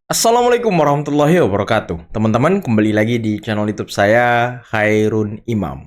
Assalamualaikum warahmatullahi wabarakatuh. Teman-teman, kembali lagi di channel YouTube saya, Khairun Imam.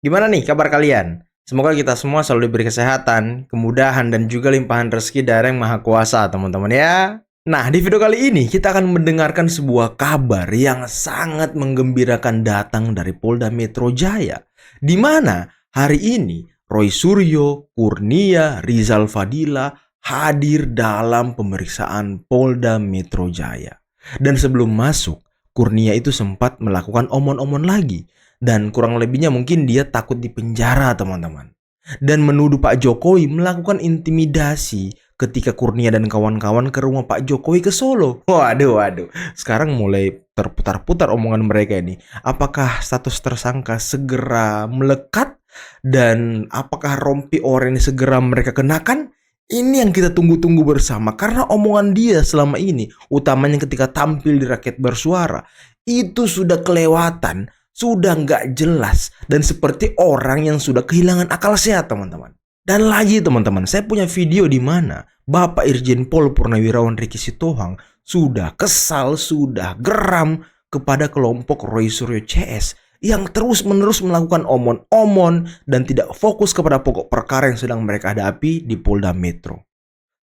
Gimana nih kabar kalian? Semoga kita semua selalu diberi kesehatan, kemudahan, dan juga limpahan rezeki dari Yang Maha Kuasa, teman-teman ya. Nah, di video kali ini kita akan mendengarkan sebuah kabar yang sangat menggembirakan datang dari Polda Metro Jaya, di mana hari ini Roy Suryo, Kurnia, Rizal Fadila hadir dalam pemeriksaan Polda Metro Jaya. Dan sebelum masuk, Kurnia itu sempat melakukan omon-omon lagi. Dan kurang lebihnya mungkin dia takut dipenjara, teman-teman. Dan menuduh Pak Jokowi melakukan intimidasi ketika Kurnia dan kawan-kawan ke rumah Pak Jokowi ke Solo. Waduh. Sekarang mulai terputar-putar omongan mereka ini. Apakah status tersangka segera melekat? Dan apakah rompi oranye segera mereka kenakan? Ini yang kita tunggu-tunggu bersama karena omongan dia selama ini, utamanya ketika tampil di Rakyat Bersuara, itu sudah kelewatan, sudah nggak jelas, dan seperti orang yang sudah kehilangan akal sehat, teman-teman. Dan lagi teman-teman, saya punya video di mana Bapak Irjen Pol Purnawirawan Ricky Sitohang sudah kesal, sudah geram kepada kelompok Roy Suryo CS yang terus-menerus melakukan omon-omon dan tidak fokus kepada pokok perkara yang sedang mereka hadapi di Polda Metro.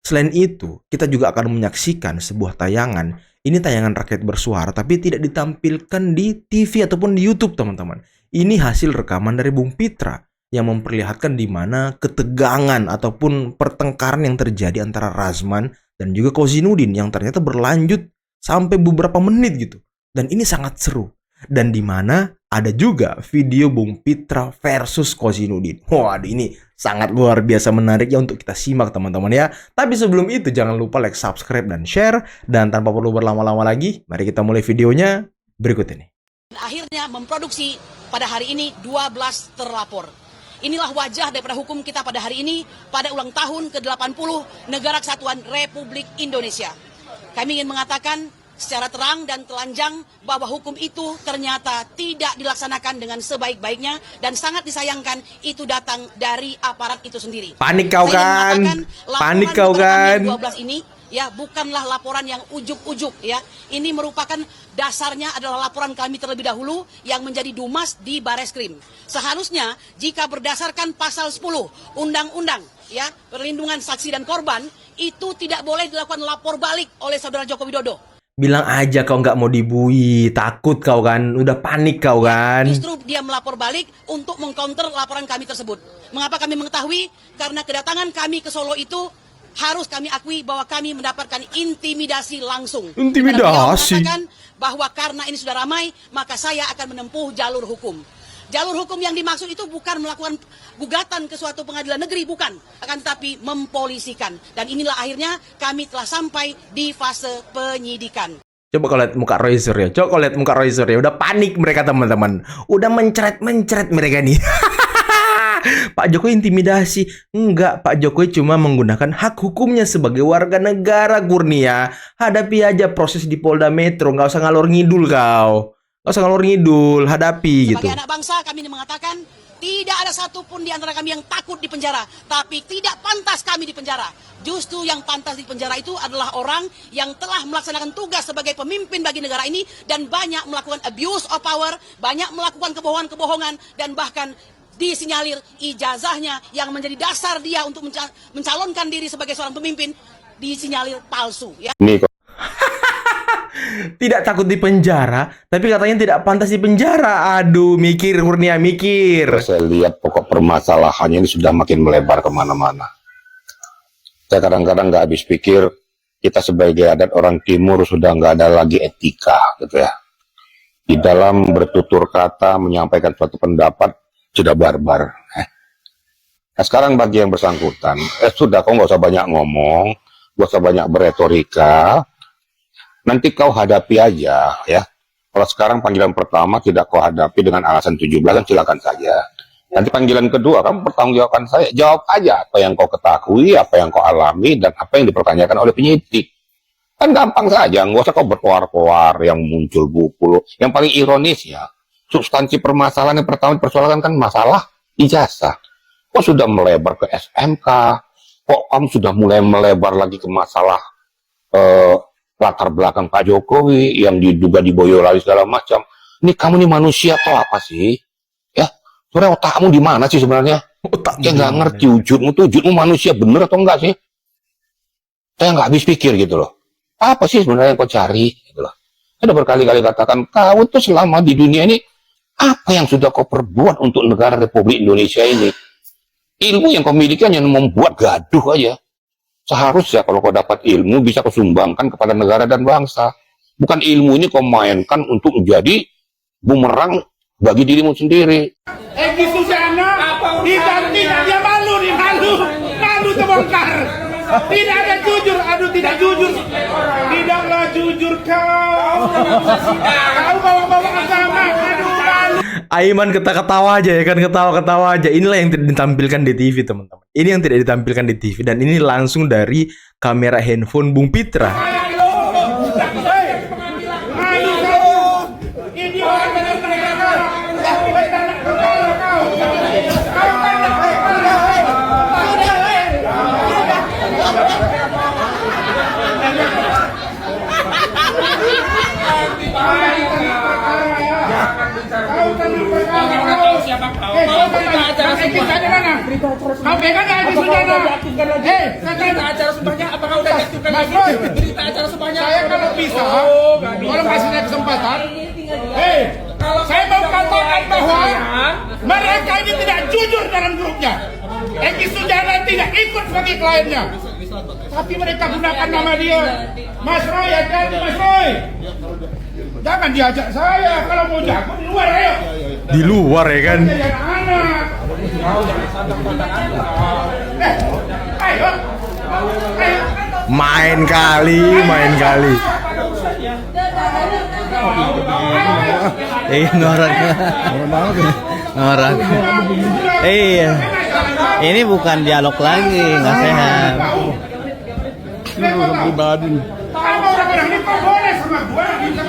Selain itu, kita juga akan menyaksikan sebuah tayangan. Ini tayangan Rakyat Bersuara, tapi tidak ditampilkan di TV ataupun di YouTube, teman-teman. Ini hasil rekaman dari Bung Pitra yang memperlihatkan di mana ketegangan ataupun pertengkaran yang terjadi antara Razman dan juga Kozinudin yang ternyata berlanjut sampai beberapa menit gitu. Dan ini sangat seru. Dan di mana ada juga video Bung Pitra versus Kozinudin. Waduh, ini sangat luar biasa menarik ya untuk kita simak, teman-teman ya. Tapi sebelum itu jangan lupa like, subscribe, dan share. Dan tanpa perlu berlama-lama lagi, mari kita mulai videonya berikut ini. Akhirnya memproduksi pada hari ini 12 terlapor. Inilah wajah daripada hukum kita pada hari ini, pada ulang tahun ke-80 Negara Kesatuan Republik Indonesia. Kami ingin mengatakan secara terang dan telanjang bahwa hukum itu ternyata tidak dilaksanakan dengan sebaik-baiknya dan sangat disayangkan itu datang dari aparat itu sendiri. Panik kau kan? Panik kau kan? 12 ini ya bukanlah laporan yang ujuk-ujuk ya. Ini merupakan dasarnya adalah laporan kami terlebih dahulu yang menjadi dumas di Bareskrim. Seharusnya jika berdasarkan pasal 10 Undang-Undang ya Perlindungan Saksi dan Korban itu tidak boleh dilakukan lapor balik oleh Saudara Joko Widodo. Bilang aja kau nggak mau dibui, takut kau kan, udah panik kau kan. Justru dia melapor balik untuk mengcounter laporan kami tersebut. Mengapa kami mengetahui? Karena kedatangan kami ke Solo itu harus kami akui bahwa kami mendapatkan intimidasi langsung. Intimidasi? Mengatakan bahwa karena ini sudah ramai, maka saya akan menempuh jalur hukum. Jalur hukum yang dimaksud itu bukan melakukan gugatan ke suatu pengadilan negeri, bukan. Akan tetapi mempolisikan. Dan inilah akhirnya kami telah sampai di fase penyidikan. Coba kau lihat muka Roy Suryo. Coba kau lihat muka Roy Suryo. Udah panik mereka, teman-teman. Udah mencret-mencret mereka nih. Pak Jokowi intimidasi. Enggak, Pak Jokowi cuma menggunakan hak hukumnya sebagai warga negara, Kurnia. Hadapi aja proses di Polda Metro. Nggak usah ngalor ngidul kau. Nggak usah ngalor ngidul, hadapi gitu. Sebagai anak bangsa kami mengatakan tidak ada satupun di antara kami yang takut dipenjara, tapi tidak pantas kami dipenjara. Justru yang pantas dipenjara itu adalah orang yang telah melaksanakan tugas sebagai pemimpin bagi negara ini dan banyak melakukan abuse of power, banyak melakukan kebohongan-kebohongan dan bahkan disinyalir ijazahnya yang menjadi dasar dia untuk mencalonkan diri sebagai seorang pemimpin disinyalir palsu ya. Tidak takut dipenjara, tapi katanya tidak pantas dipenjara. Aduh, mikir Kurnia, mikir. Saya lihat pokok permasalahannya ini sudah makin melebar kemana-mana. Saya kadang-kadang nggak habis pikir, kita sebagai adat orang timur sudah nggak ada lagi etika, gitu ya. Di dalam bertutur kata, menyampaikan suatu pendapat, sudah barbar. Nah sekarang bagi yang bersangkutan, sudah kau nggak usah banyak ngomong, nggak usah banyak beretorika, nanti kau hadapi aja ya. Kalau sekarang panggilan pertama tidak kau hadapi dengan alasan 17-an, silakan saja. Nanti panggilan kedua kamu pertanggungjawabkan saya. Jawab aja apa yang kau ketahui, apa yang kau alami, dan apa yang dipertanyakan oleh penyidik. Kan gampang saja, nggak usah kau berkoar-koar yang muncul buku. Yang paling ironis ya, substansi permasalahan yang pertama dipersoalkan kan masalah ijazah. Kok sudah melebar ke SMK? Kok kamu sudah mulai melebar lagi ke masalah latar belakang Pak Jokowi yang diduga diboyolali segala macam. Ini kamu nih manusia atau apa sih? Ya, sebenarnya otakmu di mana sih sebenarnya? Saya nggak ngerti wujudmu manusia bener atau enggak sih? Saya nggak habis pikir gitu loh. Apa sih sebenarnya yang kau cari? Gitu loh. Saya udah berkali-kali katakan, kau tuh selama di dunia ini, apa yang sudah kau perbuat untuk negara Republik Indonesia ini? Ilmu yang kau miliki hanya membuat gaduh aja. Seharusnya kalau kau dapat ilmu, bisa kau sumbangkan kepada negara dan bangsa. Bukan ilmu ini kau mainkan untuk menjadi bumerang bagi dirimu sendiri. Egy Sujana tidak dia malu terbongkar. Tidak ada jujur, aduh tidak jujur. Tidaklah jujur kau. Kau bawa-bawa agama, aduh malu. Aiman ketawa aja ya kan, ketawa aja. Inilah yang tidak ditampilkan di TV, teman-teman. Ini yang tidak ditampilkan di TV, dan ini langsung dari kamera handphone Bung Pitra. Kau pegang nggak Egy Sujana? Berita acara sumpahnya apakah udah tentukan lagi? Berita acara sumpahnya. Saya kalau bisa, kalau kasih saya kesempatan, saya mau katakan bahwa mereka ini tidak jujur dalam grupnya. Egy Sujana tidak ikut sebagai kliennya, tapi mereka gunakan nama dia. Mas Roy, hati-hati Mas Roy. Jangan diajak saya, kalau mau jago di luar ayo. Di luar ya kan. Anak. Ayo. Main kali. Norak. Iya. Ini bukan dialog lagi, nggak sehat. Pribadi. Kalau orang-orang ini kok boleh sama gua bisa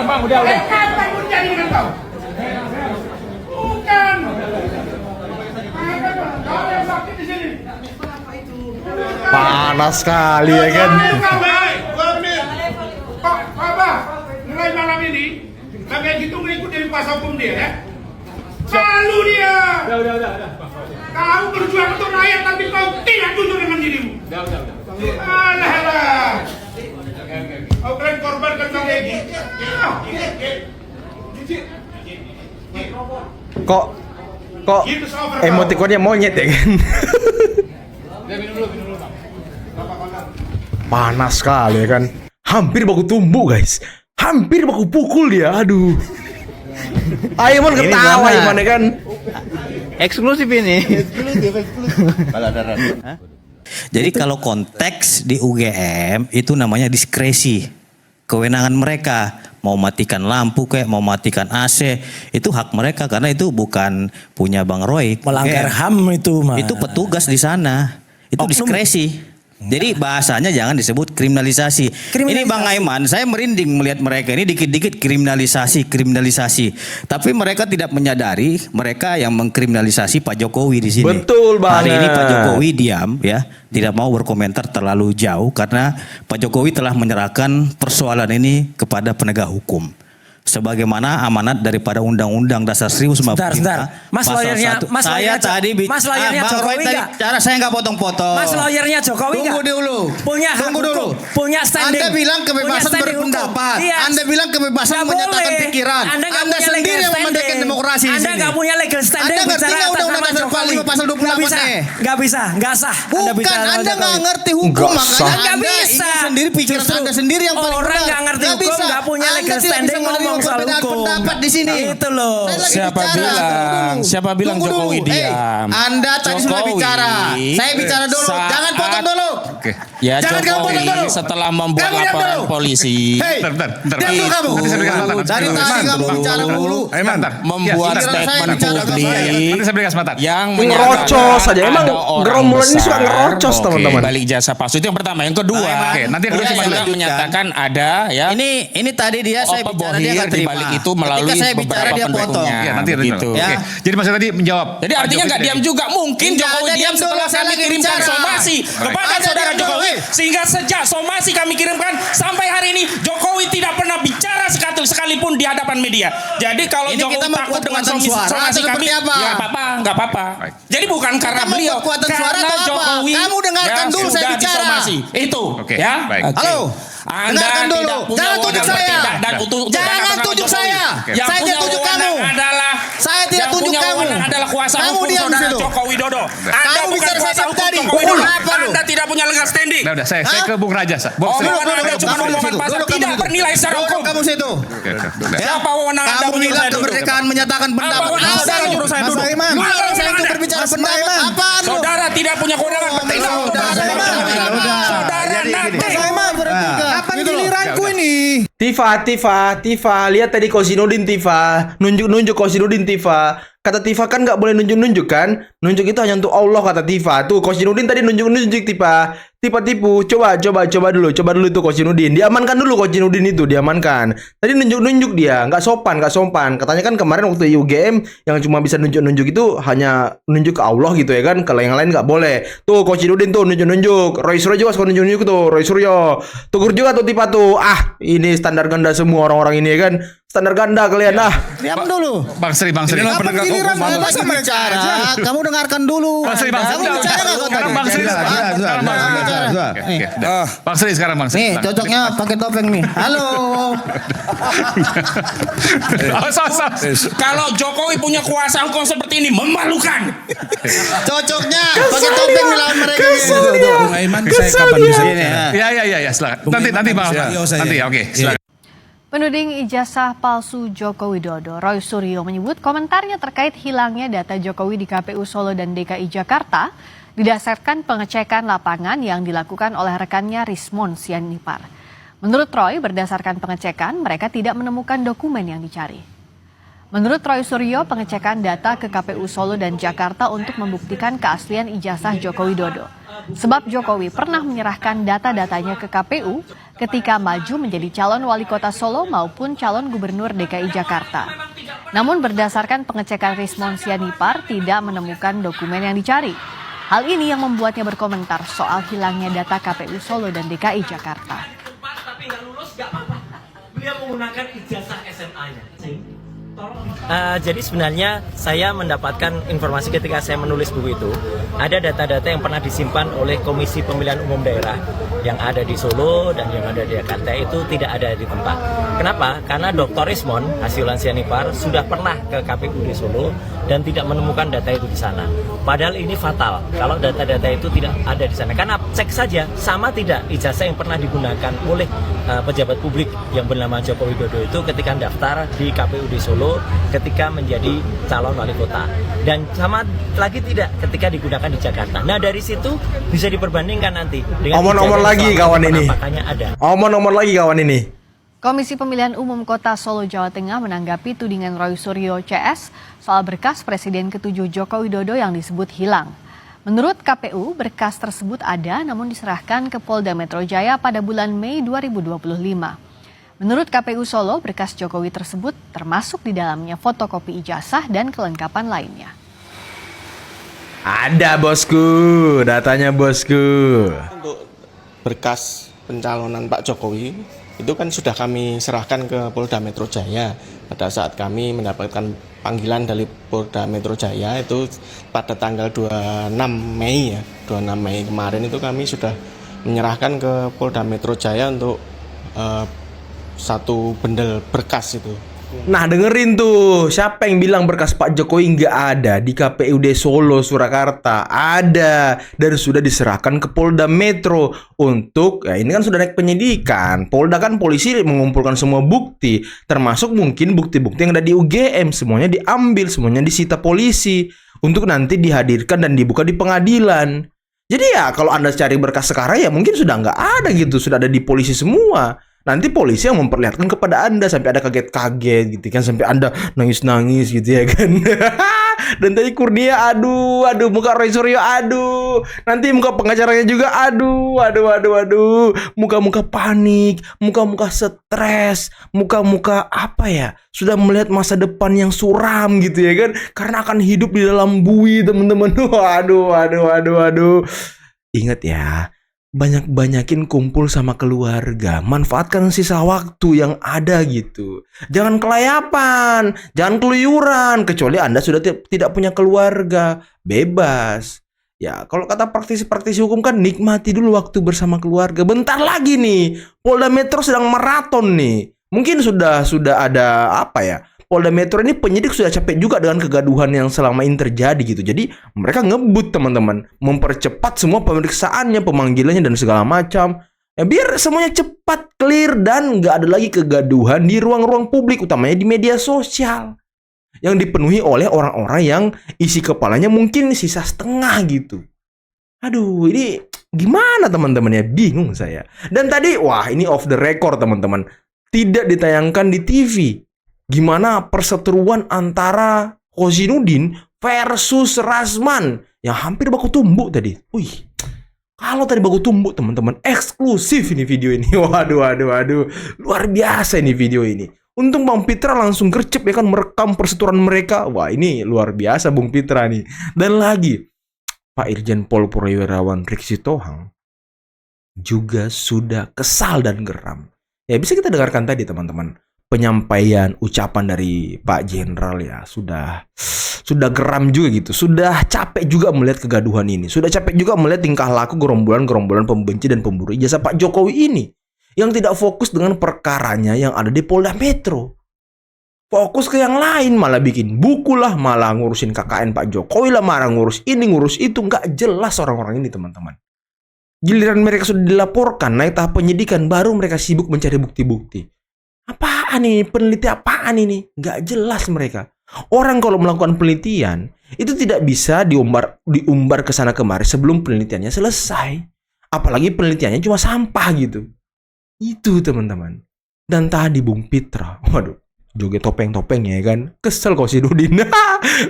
Bang, udah. Kapan pun jadi dengan kau? Bukan. Kau yang sakit di sini. Panas sekali ya kan. Pak, apa? Mulai malam ini, kayak gitu ngikut dari kuasa hukum dia ya. Malu dia. Udah. Kau berjuang untuk rakyat tapi kau tidak jujur dengan dirimu. Alah. Kau kalian korbankan Bang Egy. Kok emotikonnya monyet ya kan. Panas sekali ya kan. Hampir baku tumbuh guys. Hampir baku pukul dia. Aduh. Aiman ketawa Aiman ya kan. Eksklusif ini. Jadi kalau konteks di UGM itu namanya diskresi, kewenangan mereka. Mau matikan lampu kayak mau matikan AC itu hak mereka karena itu bukan punya Bang Roy. Melanggar HAM itu mah. Itu petugas di sana. Itu diskresi. Jadi bahasanya jangan disebut kriminalisasi. Ini Bang Aiman, saya merinding melihat mereka ini dikit-dikit kriminalisasi. Tapi mereka tidak menyadari mereka yang mengkriminalisasi Pak Jokowi di sini. Betul banget. Hari ini Pak Jokowi diam ya, tidak mau berkomentar terlalu jauh karena Pak Jokowi telah menyerahkan persoalan ini kepada penegak hukum. Sebagaimana amanat daripada Undang-Undang Dasar 1945. Sebentar. Mas lawyernya Jokowi enggak? Cara saya nggak potong-potong. Mas lawyernya Jokowi enggak? Tunggu dulu. Punya standing. Anda bilang kebebasan berpendapat. Iya. Anda bilang kebebasan menyatakan pikiran. Anda sendiri yang memandangkan demokrasi di sini. Anda nggak punya legal standing. Anda ngerti nggak Undang-Undang Dasar 45 pasal 28 Nggak bisa, nggak sah. Bukan, Anda nggak ngerti hukum, makanya Nggak Anda bisa. ini sendiri pikiran Anda sendiri yang paling Orang benar. nggak ngerti hukum, nggak punya legal standing ngomong soal hukum. Pendapat di sini. Itu loh. Siapa bilang Jokowi diam? Anda tadi sudah Jokowi bicara. Saya bicara dulu. Jangan potong dulu. Ya Jangan kamu potong dulu. Jokowi setelah membuat Kamu diam laporan dulu. polisi. Diam dulu kamu. Dari tadi kamu bicara dulu. Membuat statement publik yang Ngerocos menyatakan aja. Emang ada orang gerombolan ini besar, suka ngerocos, teman-teman. balik jasa palsu. Itu yang pertama. Yang kedua, Nanti dia juga menyatakan ada ya. Ini tadi dia saya bicara dia Bohir di terima. balik itu melalui Ketika saya bicara, beberapa dia potong. pendukungnya. Ya, nanti gitu. Oke. Ya. Jadi Mas tadi menjawab. Jadi Pak artinya Jokowi nggak diam tadi. juga. Mungkin Nggak Jokowi ada diam diam dulu, setelah saya kami lagi kirimkan bicara. somasi kepada Ada saudara diam dulu, Jokowi. weh. Sehingga sejak somasi kami kirimkan sampai hari ini Jokowi tidak pernah bicara sekalipun di hadapan media. Jadi kalau Ini kita Jokowi mau takut dengan kuat-kuatan suara somasi atau kami, seperti apa? ya nggak apa-apa. Jadi bukan karena mau beliau, kuat-kuatan suara karena atau apa? Jokowi. Kamu dengarkan dulu saya sudah bicara. disomasi. Itu, Oke, ya. baik. Oke. Halo. Anda Dengarkan tidak dulu. punya Jangan tunjuk wewenang saya. bertindak dan untuk Jangan dengan tunjuk Jokowi. saya. Yang Saya punya tidak tunjuk wewenang kamu. adalah Saya tidak yang tunjuk punya kamu. wewenang adalah kuasa Kamu hukum diam di saudara situ. Joko Widodo. Anda Kamu bukan bicara kuasa saya hukum tadi. Joko Widodo. Apa lu? Anda tidak punya legal standing. Nah, udah saya ke Bung Raja. Omongan Anda cuma omongan pasar tidak bernilai secara hukum. Kamu situ. Oke, udah. Siapa wewenang Anda Kamu menyuruh bilang saya duduk? kemerdekaan menyatakan pendapat. Apa wewenang saudara nyuruh saya duduk? Lu orang saya untuk berbicara pendapat. Apaan lu? Saudara tidak punya kewenangan bertindak. Saudara nakal. Kapan giliranku ini? Tifa, lihat tadi Kosinudin Tifa, nunjuk Kosinudin Tifa. Kata Tifa kan nggak boleh nunjuk kan? Nunjuk itu hanya untuk Allah kata Tifa. Tuh Kosinudin tadi nunjuk Tifa. Tifa tipu. Coba dulu tuh Kosinudin. Diamankan dulu Kosinudin itu, diamankan. Tadi nunjuk dia, nggak sopan. Katanya kan kemarin waktu UGM yang cuma bisa nunjuk itu hanya nunjuk ke Allah gitu ya kan. Kalau yang lain nggak boleh. Tuh Kosinudin tuh nunjuk. Roy Suryo juga suka nunjuk tuh. Roy Suryo. Tukur juga tuh Tifa tuh. Ah, ini standar ganda semua orang-orang ini ya kan. Standar ganda kalian ah. Diam dulu. Bang Sri. Kapan giliran saya masa bicara? Kamu dengarkan dulu. Bang Sri. Kamu bicara nggak Sekarang Bang Sri. Sekarang Bang Sri. Oke, udah. Bang Sri sekarang Bang Sri. Nih, cocoknya pakai topeng nih. Halo. Kalau Jokowi punya kuasa hukum seperti ini memalukan. Cocoknya pakai topeng melawan mereka. Bung Aiman, saya kapan bisa bicara? Ya, silakan. Nanti Bang. Nanti, oke, silakan. Penuding ijazah palsu Joko Widodo, Roy Suryo menyebut komentarnya terkait hilangnya data Jokowi di KPU Solo dan DKI Jakarta didasarkan pengecekan lapangan yang dilakukan oleh rekannya Rismon Sianipar. Menurut Roy, berdasarkan pengecekan, mereka tidak menemukan dokumen yang dicari. Menurut Roy Suryo, pengecekan data ke KPU Solo dan Jakarta untuk membuktikan keaslian ijazah Joko Widodo. Sebab Jokowi pernah menyerahkan data-datanya ke KPU ketika maju menjadi calon wali kota Solo maupun calon gubernur DKI Jakarta. Namun berdasarkan pengecekan Rismon Sianipar tidak menemukan dokumen yang dicari. Hal ini yang membuatnya berkomentar soal hilangnya data KPU Solo dan DKI Jakarta. Tapi nggak lulus nggak apa-apa. Beliau menggunakan ijazah SMA-nya. Jadi sebenarnya saya mendapatkan informasi ketika saya menulis buku itu, ada data-data yang pernah disimpan oleh Komisi Pemilihan Umum Daerah yang ada di Solo dan yang ada di Jakarta itu tidak ada di tempat. Kenapa? Karena Dr. Rismon Hasiulan Sianipar sudah pernah ke KPU di Solo dan tidak menemukan data itu di sana. Padahal ini fatal kalau data-data itu tidak ada di sana. Karena cek saja sama tidak ijazah yang pernah digunakan oleh pejabat publik yang bernama Joko Widodo itu ketika daftar di KPU di Solo ketika menjadi calon wali kota, dan sama lagi tidak ketika digunakan di Jakarta. Nah dari situ bisa diperbandingkan nanti dengan Omong-omong lagi kawan ini. Ada. Omong-omong lagi kawan ini. Komisi Pemilihan Umum Kota Solo, Jawa Tengah menanggapi tudingan Roy Suryo CS soal berkas Presiden ke-7 Joko Widodo yang disebut hilang. Menurut KPU, berkas tersebut ada namun diserahkan ke Polda Metro Jaya pada bulan Mei 2025. Menurut KPU Solo, berkas Jokowi tersebut termasuk di dalamnya fotokopi ijazah dan kelengkapan lainnya. Ada bosku, datanya bosku. Untuk berkas pencalonan Pak Jokowi itu kan sudah kami serahkan ke Polda Metro Jaya pada saat kami mendapatkan panggilan dari Polda Metro Jaya itu pada tanggal 26 Mei ya. 26 Mei kemarin itu kami sudah menyerahkan ke Polda Metro Jaya untuk satu bendel berkas itu. Nah dengerin tuh, siapa yang bilang berkas Pak Jokowi nggak ada di KPUD Solo, Surakarta? Ada, dan sudah diserahkan ke Polda Metro untuk, ya ini kan sudah naik penyidikan. Polda kan polisi mengumpulkan semua bukti, termasuk mungkin bukti-bukti yang ada di UGM, semuanya diambil, semuanya disita polisi untuk nanti dihadirkan dan dibuka di pengadilan. Jadi ya kalau Anda cari berkas sekarang ya mungkin sudah nggak ada gitu, sudah ada di polisi semua. Nanti polisi yang memperlihatkan kepada Anda sampai ada kaget-kaget gitu kan, sampai Anda nangis-nangis gitu ya kan. Dan tadi Kurnia, aduh, muka Roy Suryo, aduh. Nanti muka pengacaranya juga, aduh. Muka-muka panik, muka-muka stres, muka-muka apa ya? Sudah melihat masa depan yang suram gitu ya kan. Karena akan hidup di dalam bui, teman-teman. Aduh. Ingat ya, banyak-banyakin kumpul sama keluarga. Manfaatkan sisa waktu yang ada gitu. Jangan kelayapan, jangan keluyuran. Kecuali Anda sudah tidak punya keluarga. Bebas. Ya, kalau kata praktisi-praktisi hukum kan nikmati dulu waktu bersama keluarga. Bentar lagi nih, Polda Metro sedang maraton nih. Mungkin sudah ada apa ya? Polda Metro ini penyidik sudah capek juga dengan kegaduhan yang selama ini terjadi gitu. Jadi mereka ngebut teman-teman, mempercepat semua pemeriksaannya, pemanggilannya dan segala macam. Ya, biar semuanya cepat, clear dan nggak ada lagi kegaduhan di ruang-ruang publik, utamanya di media sosial yang dipenuhi oleh orang-orang yang isi kepalanya mungkin sisa setengah gitu. Aduh, ini gimana teman-teman ya? Bingung saya. Dan tadi, wah ini off the record teman-teman, tidak ditayangkan di TV. Gimana perseteruan antara Kozinudin versus Rasman yang hampir baku tumbuk tadi. Wih, kalau tadi baku tumbuk teman-teman, eksklusif ini video ini. Waduh. Luar biasa ini video ini. Untung Bang Pitra langsung gercep ya kan merekam perseteruan mereka. Wah, ini luar biasa Bung Pitra nih. Dan lagi, Pak Irjen Pol Purnawirawan Riki Sitohang juga sudah kesal dan geram. Ya bisa kita dengarkan tadi teman-teman. Penyampaian ucapan dari Pak Jenderal ya sudah geram juga gitu, sudah capek juga melihat kegaduhan ini, sudah capek juga melihat tingkah laku gerombolan pembenci dan pemburu ijazah Pak Jokowi ini yang tidak fokus dengan perkaranya yang ada di Polda Metro, fokus ke yang lain, malah bikin buku lah, malah ngurusin KKN Pak Jokowi lah, malah ngurus ini ngurus itu, nggak jelas orang-orang ini teman-teman. Giliran mereka sudah dilaporkan naik tahap penyidikan, baru mereka sibuk mencari bukti-bukti. Apaan ini? Peneliti apaan ini? Nggak jelas mereka. Orang kalau melakukan penelitian, itu tidak bisa diumbar ke sana kemari sebelum penelitiannya selesai. Apalagi penelitiannya cuma sampah gitu. Itu teman-teman. Dan tadi Bung Pitra, waduh, joget topeng-topeng ya kan. Kesel Kozinudin.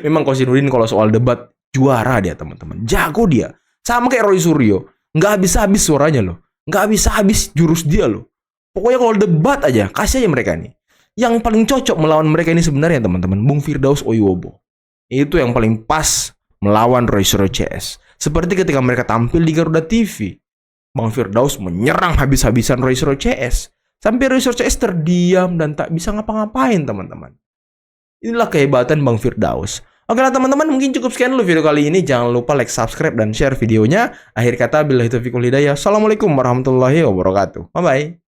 Memang Kozinudin kalau soal debat juara dia teman-teman. Jago dia. Sama kayak Roy Suryo. Nggak habis-habis suaranya loh. Nggak habis-habis jurus dia loh. Pokoknya kalau debat aja, kasih aja mereka nih. Yang paling cocok melawan mereka ini sebenarnya teman-teman, Bung Firdaus Oyobo. Itu yang paling pas melawan Roy Suryo CS. Seperti ketika mereka tampil di Garuda TV. Bang Firdaus menyerang habis-habisan Roy Suryo CS. Sampai Roy Suryo CS terdiam dan tak bisa ngapa-ngapain teman-teman. Inilah kehebatan Bang Firdaus. Oke lah teman-teman, mungkin cukup sekian dulu video kali ini. Jangan lupa like, subscribe, dan share videonya. Akhir kata, billahi taufiq wal hidayah. Assalamualaikum warahmatullahi wabarakatuh. Bye-bye.